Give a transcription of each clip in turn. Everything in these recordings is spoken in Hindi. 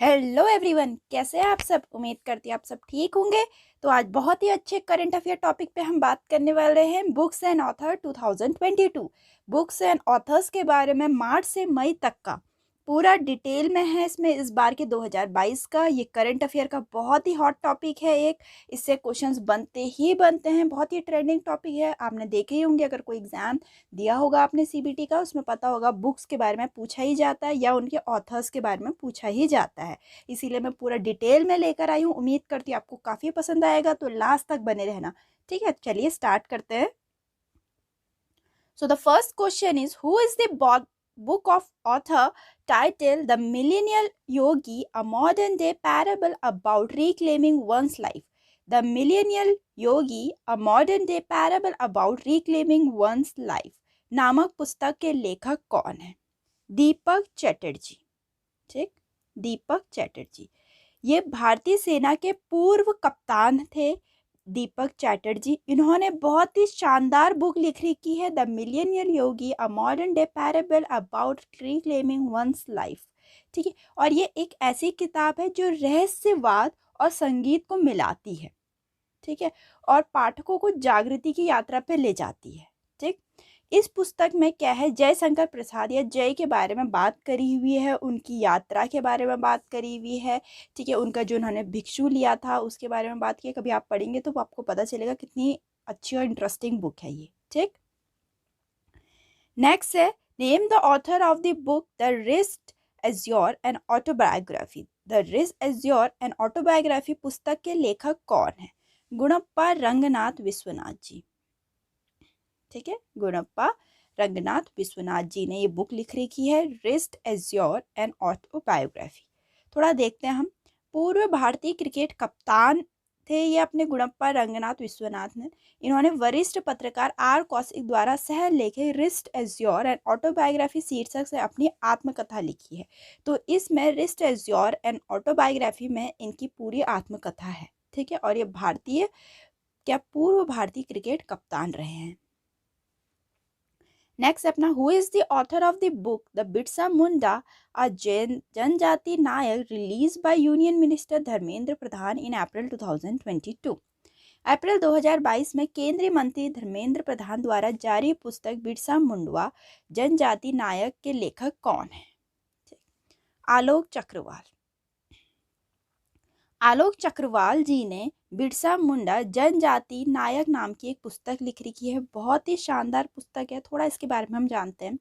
हेलो एवरीवन, कैसे हैं आप सब। उम्मीद करती हूँ आप सब ठीक होंगे। तो आज बहुत ही अच्छे करंट अफेयर टॉपिक पे हम बात करने वाले हैं books and author 2022। Books and authors के बारे में मार्च से मई तक का पूरा डिटेल में है इसमें। इस बार के 2022 का ये करंट अफेयर का बहुत ही हॉट टॉपिक है। एक इससे क्वेश्चंस बनते ही बनते हैं, बहुत ही ट्रेंडिंग टॉपिक है। आपने देखे ही होंगे, अगर कोई एग्जाम दिया होगा आपने सीबीटी का, उसमें पता होगा बुक्स के बारे में पूछा ही जाता है या उनके ऑथर्स के बारे में पूछा ही जाता है। इसीलिए मैं पूरा डिटेल में लेकर आई हूँ। उम्मीद करती हूँ आपको काफ़ी पसंद आएगा, तो लास्ट तक बने रहना। ठीक है, चलिए स्टार्ट करते हैं। So the first question is, who is the book of author titled The Millennial Yogi, a modern day parable about reclaiming one's life. The Millennial Yogi, a modern day parable about reclaiming one's life नामक पुस्तक के लेखक कौन है? दीपक चटर्जी। ठीक, दीपक चटर्जी। ये भारतीय सेना के पूर्व कप्तान थे, दीपक चैटर्जी। इन्होंने बहुत ही शानदार बुक लिख रखी है, the millennial yogi, a modern day parable about reclaiming one's life. ठीक है, और ये एक ऐसी किताब है जो रहस्यवाद और संगीत को मिलाती है। ठीक है, और पाठकों को जागृति की यात्रा पे ले जाती है। ठीक, इस पुस्तक में क्या है, जयशंकर प्रसाद या जय के बारे में बात करी हुई है, उनकी यात्रा के बारे में बात करी हुई है। ठीक है, उनका जो उन्होंने भिक्षु लिया था उसके बारे में बात की है। कभी आप पढ़ेंगे तो आपको पता चलेगा कितनी अच्छी और इंटरेस्टिंग बुक है ये। ठीक, नेक्स्ट है, name the author of the book the wrist azure an autobiography. The wrist azure an autobiography पुस्तक के लेखक कौन है? गुणप्पा रंगनाथ विश्वनाथ जी। ठीक है, गुणप्पा रंगनाथ विश्वनाथ जी ने ये बुक लिख रखी है, रिस्ट एज्योर एन ऑटोबायोग्राफी। थोड़ा देखते हैं हम। पूर्व भारतीय क्रिकेट कप्तान थे ये अपने गुणप्पा रंगनाथ विश्वनाथ ने। इन्होंने वरिष्ठ पत्रकार आर कौशिक द्वारा सह लेखे रिस्ट एज्योर एन ऑटोबायोग्राफी शीर्षक से अपनी आत्मकथा लिखी है। तो इसमें रिस्ट एज्योर एन ऑटोबायोग्राफी में इनकी पूरी आत्मकथा है। ठीक है, और ये भारतीय पूर्व भारतीय क्रिकेट कप्तान रहे हैं। नेक्स्ट अपना, who is the author of the book the Birsa Munda a Janjati Nayak, release by union minister Dharmendra Pradhan in April 2022। अप्रैल 2022 में केंद्रीय मंत्री धर्मेंद्र प्रधान द्वारा जारी पुस्तक बिरसा मुंडा जनजाति नायक के लेखक कौन है? आलोक चक्रवाल। आलोक चक्रवाल जी ने बिरसा मुंडा जनजाति नायक नाम की एक पुस्तक लिख रखी है। बहुत ही शानदार पुस्तक है, थोड़ा इसके बारे में हम जानते हैं।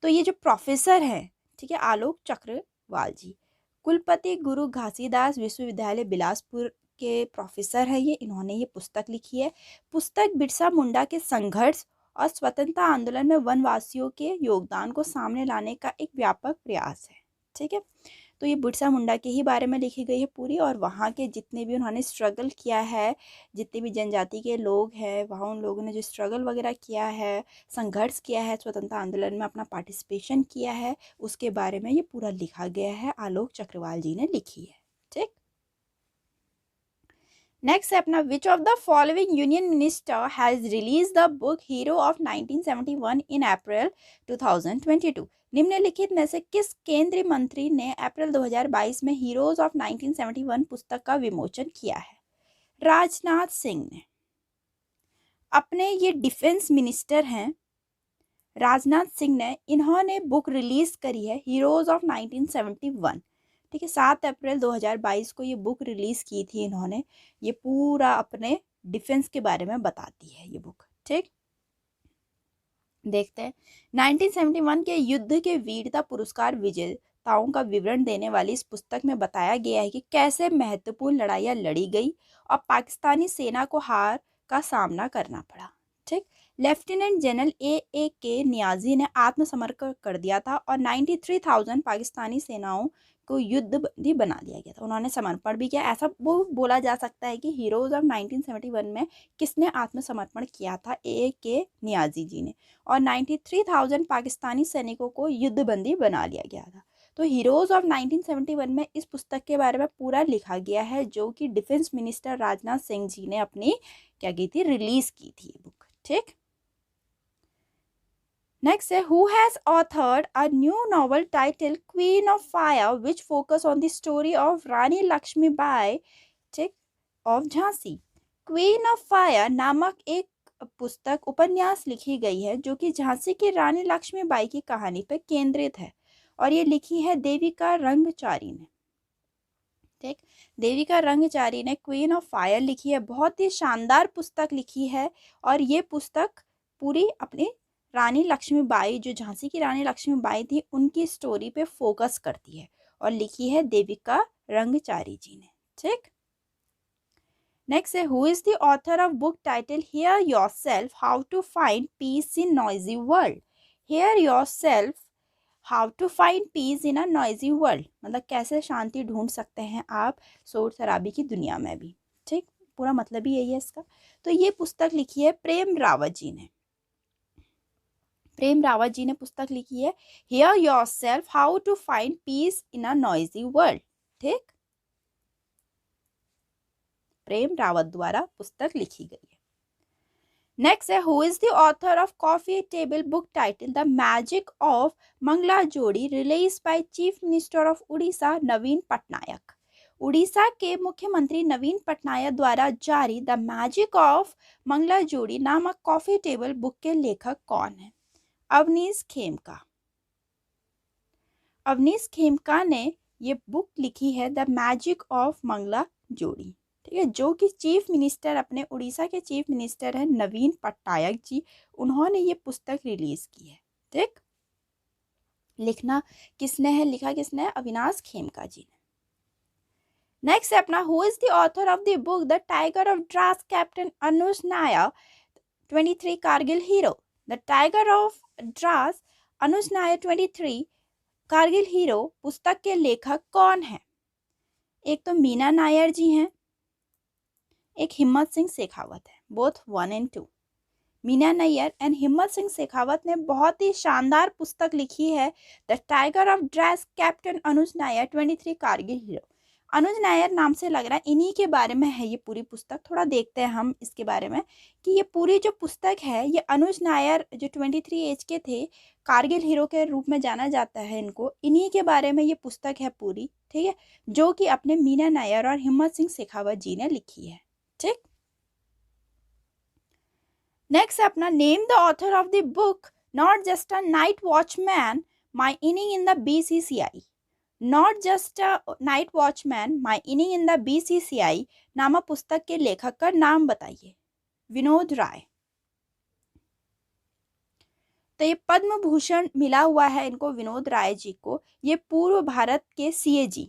तो ये जो प्रोफेसर हैं, ठीक है, आलोक चक्रवाल जी कुलपति गुरु घासीदास विश्वविद्यालय बिलासपुर के प्रोफेसर है ये। इन्होंने ये पुस्तक लिखी है। पुस्तक बिरसा मुंडा के संघर्ष और स्वतंत्रता आंदोलन में वनवासियों के योगदान को सामने लाने का एक व्यापक प्रयास है। ठीक है, तो ये बिरसा मुंडा के ही बारे में लिखी गई है पूरी, और वहाँ के जितने भी उन्होंने स्ट्रगल किया है, जितने भी जनजाति के लोग हैं वहाँ, उन लोगों ने जो स्ट्रगल वगैरह किया है, संघर्ष किया है, स्वतंत्रता आंदोलन में अपना पार्टिसिपेशन किया है, उसके बारे में ये पूरा लिखा गया है। आलोक चक्रवाल जी ने लिखी है। ठीक, नेक्स्ट है अपना, which of the following union minister has release the book hero of 1971 in April 2022। निम्नलिखित में से किस केंद्रीय मंत्री ने अप्रैल 2022 में हीरोज ऑफ 1971 पुस्तक का विमोचन किया है? राजनाथ सिंह ने। अपने ये डिफेंस मिनिस्टर हैं राजनाथ सिंह ने, इन्होंने बुक रिलीज करी है हीरोज ऑफ 1971। ठीक है, 7 अप्रैल 2022 को ये बुक रिलीज की थी इन्होंने। ये पूरा अपने डिफेंस के बारे में बताती है ये बुक। ठीक, देखते हैं। 1971 के युद्ध के वीरता पुरस्कार विजेताओं का विवरण देने वाली इस पुस्तक में बताया गया है कि कैसे महत्वपूर्ण लड़ाइयाँ लड़ी गई और पाकिस्तानी सेना को हार का सामना करना पड़ा। ठीक, लेफ्टिनेंट जनरल ए के नियाजी ने आत्मसमर्पण कर दिया था और 93,000 पाकिस्तानी सेनाओं को युद्ध बंदी बना दिया गया था। उन्होंने समर्पण भी किया। ऐसा वो बोला जा सकता है कि हीरोज ऑफ 1971 में किसने आत्मसमर्पण किया था? ए के नियाजी जी ने, और 93,000 पाकिस्तानी सैनिकों को युद्धबंदी बना लिया गया था। तो हीरोज ऑफ 1971 में इस पुस्तक के बारे में पूरा लिखा गया है, जो कि डिफेंस मिनिस्टर राजनाथ सिंह जी ने अपनी क्या की थी, रिलीज की थी बुक। ठीक, नेक्स्ट है who has authored a new novel title queen of fire which focus on the story of Rani Lakshmibai ठीक of Jhansi. Queen of fire नामक एक पुस्तक उपन्यास लिखी गई है जो कि झांसी की रानी लक्ष्मीबाई की कहानी पर केंद्रित है और ये लिखी है देविका रंगचारी ने। ठीक, देविका रंगचारी ने क्वीन ऑफ फायर लिखी है, बहुत ही शानदार पुस्तक लिखी है और ये पुस्तक पूरी अपनी रानी लक्ष्मीबाई जो झांसी की रानी लक्ष्मीबाई थी उनकी स्टोरी पे फोकस करती है और लिखी है देविका रंगचारी जी ने। ठीक, नेक्स्ट है who is the author of book title hear yourself how to find peace in noisy world. Hear yourself how to find peace in a noisy world, मतलब कैसे शांति ढूंढ सकते हैं आप शोर शराबी की दुनिया में भी। ठीक, पूरा मतलब ही यही है इसका। तो ये पुस्तक लिखी है प्रेम रावत जी ने। प्रेम रावत जी ने पुस्तक लिखी है hear yourself how to find peace in a noisy world. ठीक, प्रेम रावत द्वारा पुस्तक लिखी गई है। नेक्स्ट है who is the author of coffee table book title the magic of Mangala Jodi release by chief minister of Orissa Naveen Patnaik. Orissa के मुख्यमंत्री नवीन पटनायक द्वारा जारी द मैजिक ऑफ मंगला जोड़ी नामक कॉफी टेबल बुक के लेखक कौन है? अवनीश खेमका। अवनीश खेमका ने ये बुक लिखी है द मैजिक ऑफ मंगला जोड़ी। ठीक है, जो कि चीफ मिनिस्टर अपने उड़ीसा के चीफ मिनिस्टर हैं नवीन पटनायक जी, उन्होंने ये पुस्तक रिलीज की है। ठीक, लिखा किसने है? अविनाश खेमका जी ने। नेक्स्ट है अपना who is the author of the book the tiger of Dras captain Anuj Nayar 23 Kargil hero. The tiger of draws Anuj Nayar 23 Kargil hero पुस्तक के लेखक कौन है? एक तो मीना नायर जी हैं, एक हिम्मत सिंह शेखावत है, both 1 and 2। Meena Nair and हिम्मत सिंह शेखावत ने बहुत ही शानदार पुस्तक लिखी है the tiger of Dras captain Anuj Nayar 23 Kargil hero. Anuj Nayar नाम से लग रहा है इन्हीं के बारे में है ये पूरी पुस्तक। थोड़ा देखते हैं हम इसके बारे में कि ये पूरी जो पुस्तक है ये अनुज नायर जो 23 एज के थे, कारगिल हीरो के रूप में जाना जाता है इनको, इन्हीं के बारे में ये पुस्तक है पूरी। ठीक है, जो कि अपने मीना नायर और हिम्मत सिंह शेखावत जी ने लिखी है। ठीक, नेक्स्ट अपना name the author of the book not just a night watchman my inning in the BCCI। Not just a night watchman my inning in the BCCI नामक पुस्तक के लेखक का नाम बताइए। विनोद राय। तो ये पद्म भूषण मिला हुआ है इनको, विनोद राय जी को। ये पूर्व भारत के CAG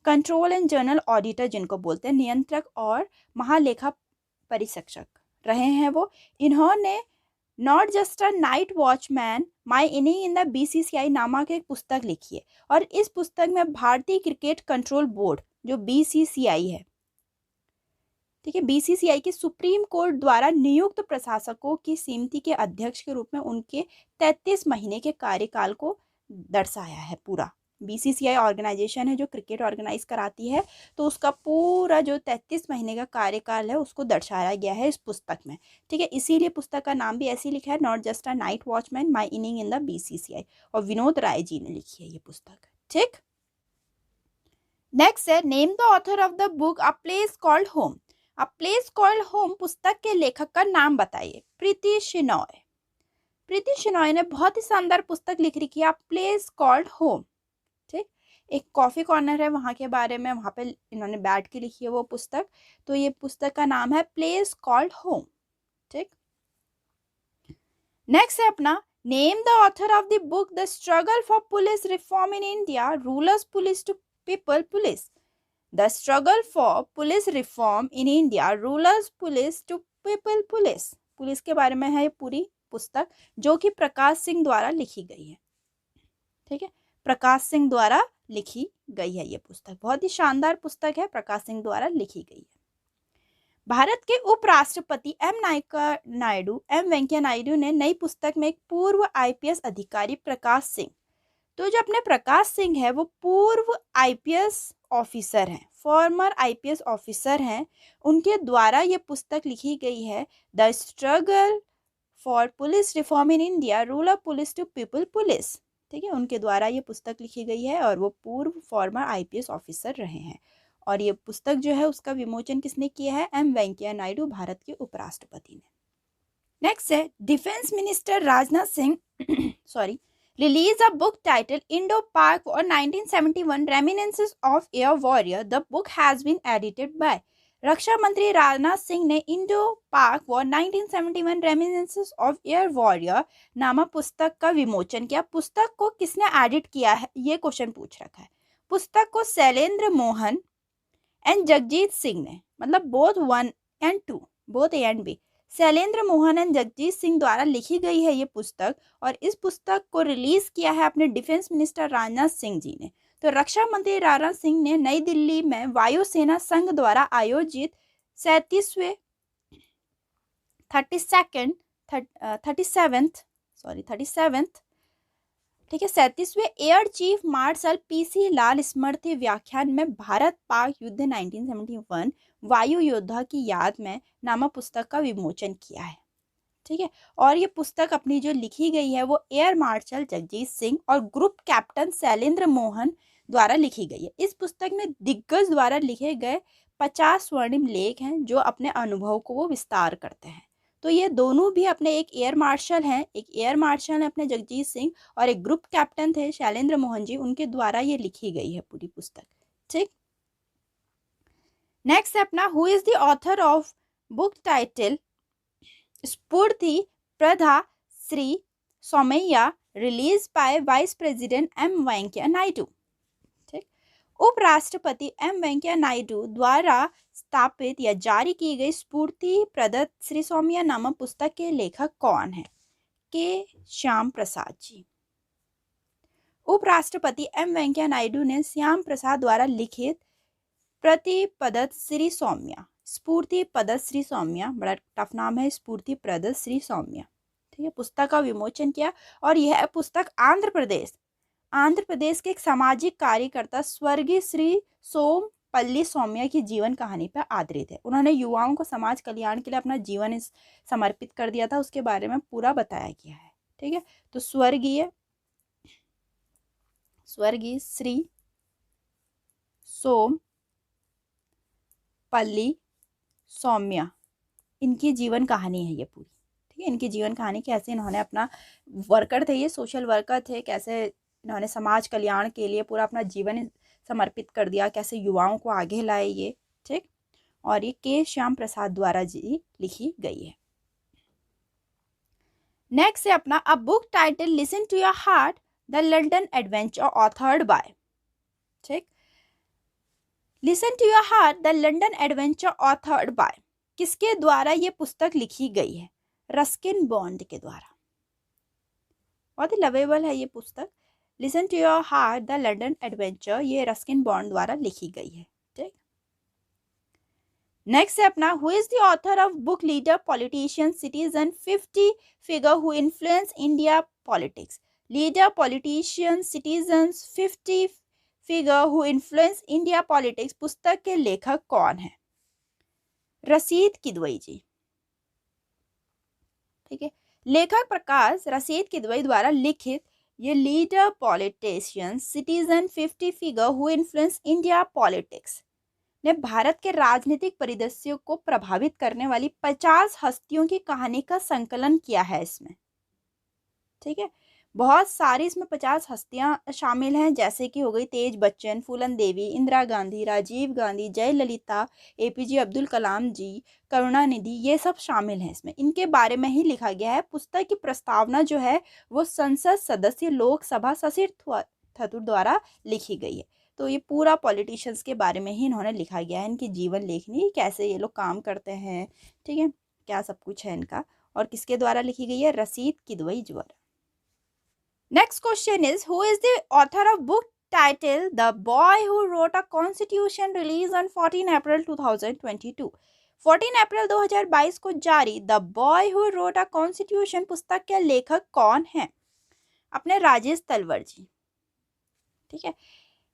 control and journal auditor जिनको बोलते हैं, नियंत्रक और महालेखा परीक्षक रहे हैं वो। इन्होंने not just a night watchman my inning in the BCCI नामक एक पुस्तक लिखी है और इस पुस्तक में भारतीय क्रिकेट कंट्रोल बोर्ड जो BCCI है, ठीक है, BCCI के सुप्रीम कोर्ट द्वारा नियुक्त प्रशासकों की समिति के अध्यक्ष के रूप में उनके 33 महीने के कार्यकाल को दर्शाया है। पूरा BCCI ऑर्गेनाइजेशन है जो क्रिकेट ऑर्गेनाइज कराती है, तो उसका पूरा जो 33 महीने का कार्यकाल है उसको दर्शाया गया है इस पुस्तक में। ठीक है, इसीलिए पुस्तक का नाम भी ऐसे लिखा है not just a night watchman my inning in the BCCI, और विनोद राय जी ने लिखी है ये पुस्तक। ठीक, नेक्स्ट है name the author of the book a place called home. A place called home पुस्तक के लेखक का नाम बताइए। प्रीति शेनॉय। प्रीति शेनॉय ने बहुत ही शानदार पुस्तक लिख रखी है अ प्लेस कॉल्ड होम। ठीक, एक कॉफी कॉर्नर है वहाँ के बारे में, वहाँ पे इन्होंने बैठ के लिखी है वो पुस्तक। तो ये पुस्तक का नाम है प्लेस कॉल्ड होम। ठीक, नेक्स्ट है अपना name the author of the book the struggle for police reform in India rulers police to people police. The struggle for police reform in India rulers police to people police. पुलिस के बारे में है ये पूरी पुस्तक जो कि प्रकाश सिंह द्वारा लिखी गई है। ठीक है, प्रकाश सिंह द्वारा लिखी गई है ये पुस्तक, बहुत ही शानदार पुस्तक है, प्रकाश सिंह द्वारा लिखी गई है। भारत के उपराष्ट्रपति एम वेंकैया नायडू ने नई पुस्तक में एक पूर्व IPS अधिकारी प्रकाश सिंह, तो जो अपने प्रकाश सिंह है वो पूर्व IPS ऑफिसर हैं, फॉर्मर IPS ऑफिसर हैं, उनके द्वारा ये पुस्तक लिखी गई है the struggle for police reform in India, rule of police to people police. ठीक है, उनके द्वारा ये पुस्तक लिखी गई है और वो पूर्व फॉर्मर आईपीएस ऑफिसर रहे हैं। और ये पुस्तक जो है उसका विमोचन किसने किया है? एम वेंकैया नायडू, भारत के उपराष्ट्रपति ने। नेक्स्ट है defence minister Rajnath Singh sorry release a book titled Indo-Pak War 1971 Reminiscences of Air Warrior. The book has been edited by रक्षा मंत्री राजनाथ सिंह ने इंडो पाक war 1971 reminiscences of air warrior नामक पुस्तक का विमोचन किया। पुस्तक को किसने एडिट किया है, ये क्वेश्चन पूछ रखा है। पुस्तक को शैलेंद्र मोहन एंड जगजीत सिंह ने, मतलब both 1 and 2, both A and B, Shailendra Mohan and Jagjit Singh द्वारा लिखी गई है ये पुस्तक। और इस पुस्तक को रिलीज किया है अपने डिफेंस मिनिस्टर राजनाथ सिंह जी ने। तो रक्षा मंत्री राजनाथ सिंह ने नई दिल्ली में वायुसेना संघ द्वारा आयोजित 37वें एयर चीफ मार्शल पीसी लाल स्मृति व्याख्यान में भारत पाक युद्ध 1971 वायु योद्धा की याद में नामक पुस्तक का विमोचन किया है। ठीक है, और ये पुस्तक अपनी जो लिखी गई है वो एयर मार्शल जगजीत सिंह और ग्रुप कैप्टन शैलेंद्र मोहन द्वारा लिखी गई है। इस पुस्तक में दिग्गज द्वारा लिखे गए 50 स्वर्णिम लेख हैं जो अपने अनुभव को वो विस्तार करते हैं। तो ये दोनों भी अपने एक एयर मार्शल हैं, एक एयर मार्शल है अपने जगजीत सिंह और एक ग्रुप कैप्टन थे शैलेंद्र मोहन जी, उनके द्वारा ये लिखी गई है पूरी पुस्तक। ठीक, नेक्स्ट है अपना who is the author of book title Sphurti Prada Shri Somaiya release by vice president M Venkaiah Naidu. ठीक, उपराष्ट्रपति एम वेंकैया नायडू द्वारा स्थापित या जारी की गई स्फूर्ति प्रदत्त श्री सोमैया नामक पुस्तक के लेखक कौन है? के श्याम प्रसाद जी। उपराष्ट्रपति एम वेंकैया नायडू ने श्याम प्रसाद द्वारा लिखित प्रतिपदत श्री सौम्या, स्फूर्ति पदत श्री सौम्या, बड़ा टफ नाम है, स्फूर्ति प्रदत श्री सौम्या, ठीक है, पुस्तक का विमोचन किया। और यह पुस्तक आंध्र प्रदेश के एक सामाजिक कार्यकर्ता स्वर्गीय श्री सोमपल्ली सौम्या की जीवन कहानी पर आधारित है। उन्होंने युवाओं को समाज कल्याण के लिए अपना जीवन समर्पित कर दिया था, उसके बारे में पूरा बताया गया है। ठीक है, तो स्वर्गीय श्री सोमपल्ली सौम्या, इनकी जीवन कहानी है ये पूरी। ठीक है, इनकी जीवन कहानी कैसे इन्होंने अपना वर्कर थे, ये सोशल वर्कर थे, कैसे इन्होंने समाज कल्याण के लिए पूरा अपना जीवन समर्पित कर दिया, कैसे युवाओं को आगे लाए ये। ठीक, और ये के श्याम प्रसाद द्वारा जी लिखी गई है। नेक्स्ट है अपना a book title listen to your heart the London adventure authored by. ठीक, listen to your heart the London adventure authored by, किसके द्वारा ये पुस्तक लिखी गई है? रस्किन बॉन्ड के द्वारा। बहुत ही लवेबल है ये पुस्तक, listen to your heart the London adventure, ये रस्किन बॉन्ड द्वारा लिखी गई है। ठीक, नेक्स्ट है अपना who is the author of book leader politician citizen 50 figure who influence India politics. Leader politician citizens 50 figure who influence India politics पुस्तक के लेखक कौन है? रशीद किदवई जी। ठीक है, लेखक प्रकाश रशीद किदवई द्वारा लिखित ये leader politician citizen 50 figure who influence India politics ने भारत के राजनीतिक परिदृश्य को प्रभावित करने वाली 50 हस्तियों की कहानी का संकलन किया है इसमें। ठीक है, बहुत सारी इसमें 50 हस्तियां शामिल हैं, जैसे कि हो गई तेज बच्चन, फूलन देवी, इंदिरा गांधी, राजीव गांधी, जयललिता, एपीजे अब्दुल कलाम जी, करुणानिधि, ये सब शामिल हैं इसमें। इनके बारे में ही लिखा गया है। पुस्तक की प्रस्तावना जो है वो संसद सदस्य लोकसभा शशि थरूर द्वारा लिखी गई है। तो ये पूरा पॉलिटिशियंस के बारे में ही इन्होंने लिखा गया है, इनकी जीवन लेखनी, कैसे ये लोग काम करते हैं, ठीक है, क्या सब कुछ है इनका, और किसके द्वारा लिखी गई है? रशीद किदवई द्वारा। Next question is who is the author of book titled The Boy Who Wrote a Constitution released on 14 April 2022। 14 अप्रैल 2022 को जारी The Boy Who Wrote a Constitution पुस्तक के लेखक कौन हैं? अपने राजेश तलवर जी। ठीक है,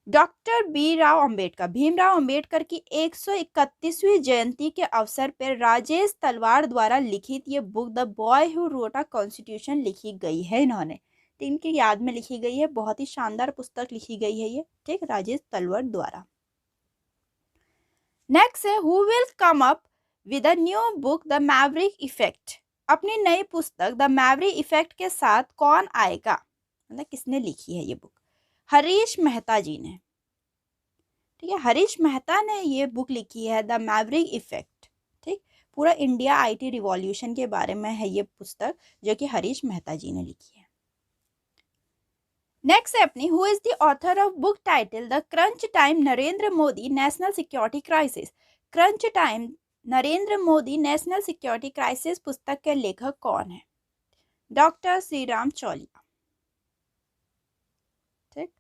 डॉक्टर बी राव अंबेडकर, भीमराव अंबेडकर की 131वीं जयंती के अवसर पर राजेश तलवार द्वारा लिखित ये book the boy who wrote a constitution लिखी गई है इन्होंने, तो इनकी याद में लिखी गई है। बहुत ही शानदार पुस्तक लिखी गई है ये, ठीक, राजेश तलवार द्वारा। नेक्स्ट है who will come up with a new book the Maverick effect, अपनी नई पुस्तक द मैवरिक इफेक्ट के साथ कौन आएगा, मतलब किसने लिखी है ये बुक? हरीश मेहता जी ने, ठीक है, हरीश मेहता ने ये बुक लिखी है द मैवरिक इफेक्ट, ठीक, पूरा इंडिया आईटी रिवॉल्यूशन के बारे में है ये पुस्तक जो कि हरीश मेहता जी ने लिखी है। नेक्स्ट है अपनी who is the author of book title the crunch time Narendra Modi national security crisis, crunch time Narendra Modi national security crisis पुस्तक के लेखक कौन है? डॉक्टर श्रीराम चौलिया, ठीक,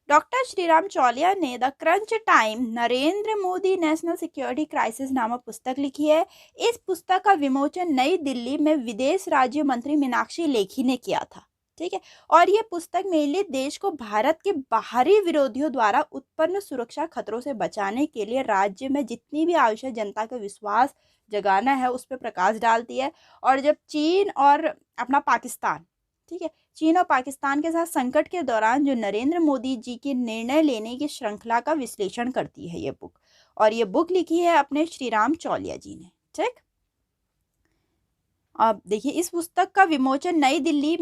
डॉक्टर श्रीराम चौलिया ने the crunch time Narendra Modi national security crisis नामक पुस्तक लिखी है। इस पुस्तक का विमोचन नई दिल्ली में विदेश राज्य मंत्री मीनाक्षी लेखी ने किया था, ठीक है, और ये पुस्तक मेनली देश को भारत के बाहरी विरोधियों द्वारा उत्पन्न सुरक्षा खतरों से बचाने के लिए राज्य में जितनी भी आवश्यक जनता का विश्वास जगाना है उस पर प्रकाश डालती है। और जब चीन और अपना पाकिस्तान, ठीक है, चीन और पाकिस्तान के साथ संकट के दौरान जो नरेंद्र मोदी जी की निर्णय लेने की श्रृंखला का विश्लेषण करती है ये बुक, और ये बुक लिखी है अपने श्रीराम चौलिया जी ने, ठीक। अब देखिए इस पुस्तक का विमोचन नई दिल्ली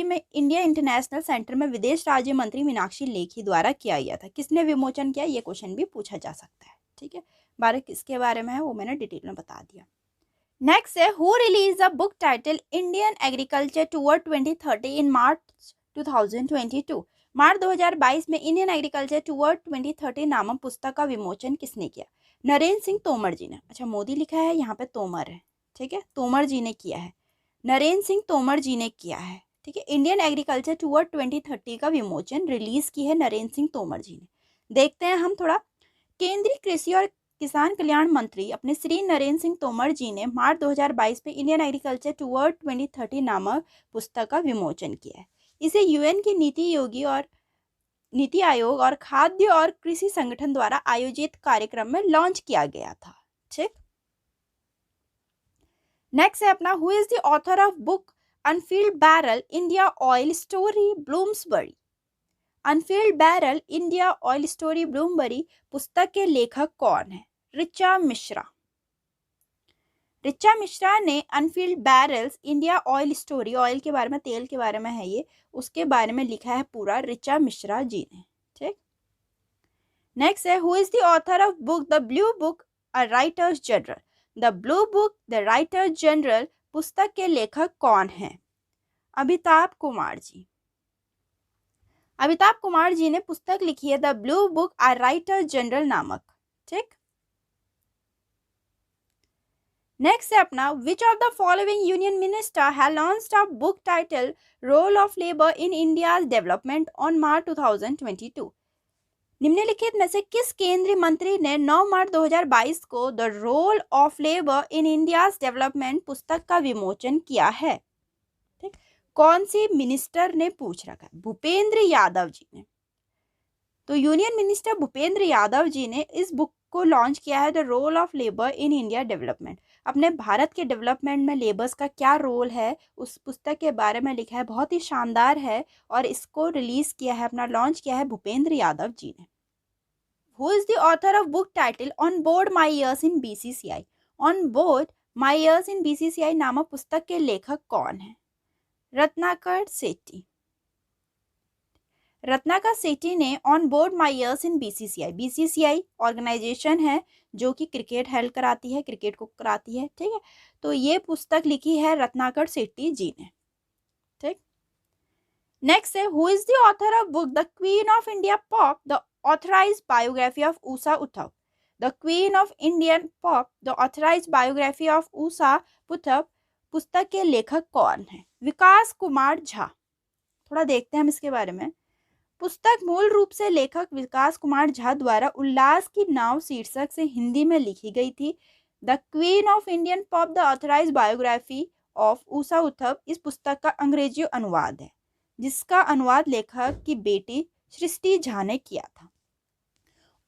में इंडिया इंटरनेशनल सेंटर में विदेश राज्य मंत्री मीनाक्षी लेखी द्वारा किया गया था। किसने विमोचन किया, ये क्वेश्चन भी पूछा जा सकता है, ठीक है, बारे किसके बारे में है वो मैंने डिटेल में बता दिया। नेक्स्ट है who release a book title Indian agriculture tour 2030 इन मार्च 2022, मार्च 2022 में इंडियन एग्रीकल्चर टूर 2030 नामक पुस्तक का विमोचन किसने किया? नरेंद्र सिंह तोमर जी ने, अच्छा मोदी लिखा है यहाँ पे तोमर है, ठीक है, तोमर जी ने किया है, नरेंद्र सिंह तोमर जी ने किया है, ठीक है। इंडियन एग्रीकल्चर टूर 2030 का विमोचन रिलीज की है नरेंद्र सिंह तोमर जी ने। देखते हैं हम थोड़ा, केंद्रीय कृषि और किसान कल्याण मंत्री अपने श्री नरेंद्र सिंह तोमर जी ने मार्च 2022 में इंडियन एग्रीकल्चर टूर 2030 नामक पुस्तक का विमोचन किया है। इसे यूएन की नीति आयोग और खाद्य और कृषि संगठन द्वारा आयोजित कार्यक्रम में लॉन्च किया गया था, ठीक। नेक्स्ट है अपना who is the author of book unfilled barrel India oil story Bloomsbury, unfilled barrel India oil story Bloomsbury पुस्तक के लेखक कौन है? ऋचा मिश्रा, ऋचा मिश्रा ने Anfield barrels India oil story, oil के बारे में, तेल के बारे में है ये, उसके बारे में लिखा है पूरा ऋचा मिश्रा जी ने, ठीक। नेक्स्ट है who is the author of book the blue book a writers general, the blue book the writers general पुस्तक के लेखक कौन है? अमिताभ कुमार जी, अमिताभ कुमार जी ने पुस्तक लिखी है the blue book a writer journal नामक, ठीक। नेक्स्ट है अपना which of the following union minister have launched a book title role of labour in India's development on March 2022, निम्नलिखित में से किस केंद्रीय मंत्री ने 9 मार्च 2022 को the role of labour in India's development पुस्तक का विमोचन किया है? ठीक, कौन सी मिनिस्टर ने पूछ रखा है? भूपेंद्र यादव जी ने। तो यूनियन मिनिस्टर भूपेंद्र यादव जी ने इस बुक को लॉन्च किया है the role of labour in India development, अपने भारत के डेवलपमेंट में लेबर्स का क्या रोल है उस पुस्तक के बारे में लिखा है, बहुत ही शानदार है, और इसको रिलीज किया है, अपना लॉन्च किया है भूपेंद्र यादव जी ने। Who is the author of book title on board my years in BCCI, on board my years in BCCI नामक पुस्तक के लेखक कौन है? रत्नाकर सेठी, रत्नाकर सेठी ने on board my years in BCCI, BCCI organisation है जो कि क्रिकेट हेल्ड कराती है, क्रिकेट को कराती है, ठीक है, तो ये पुस्तक लिखी है रत्नाकर सेठी जी ने, ठीक। नेक्स्ट है who is the author of book the queen of India pop the authorised biography of Usha Uthup, the queen of Indian pop the authorised biography of Usha Uthup पुस्तक के लेखक कौन है? विकास कुमार झा। थोड़ा देखते हैं हम इसके बारे में। पुस्तक मूल रूप से लेखक विकास कुमार झा द्वारा उल्लास की नाव शीर्षक से हिंदी में लिखी गई थी। The queen of Indian pop the authorised biography of Usha Uthup इस पुस्तक का अंग्रेजी अनुवाद है, जिसका अनुवाद लेखक की बेटी सृष्टि झा ने किया था।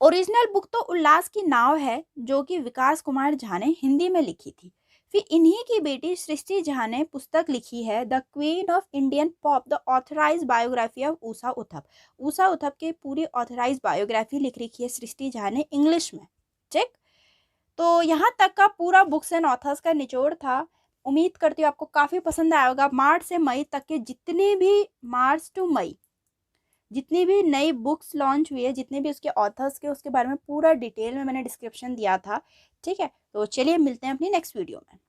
ओरिजिनल बुक तो उल्लास की नाव है, जो कि विकास कुमार झा ने हिंदी में लिखी थी। फिर इन्हीं की बेटी सृष्टि झा ने पुस्तक लिखी है the queen of Indian pop, the authorise biography of Usha Uthup. Usha Uthup की पूरी ऑथराइज बायोग्राफी लिख रखी है सृष्टि झा ने इंग्लिश में। ठीक, तो यहाँ तक का पूरा बुक्स एंड ऑथर्स का निचोड़ था। उम्मीद करती हूँ आपको काफ़ी पसंद आया होगा। मार्च से मई तक के जितने भी, मार्च टू मई जितनी भी नई बुक्स लॉन्च हुई है, जितने भी उसके ऑथर्स के, उसके बारे में पूरा डिटेल में मैंने डिस्क्रिप्शन दिया था। ठीक है, तो चलिए मिलते हैं अपनी नेक्स्ट वीडियो में।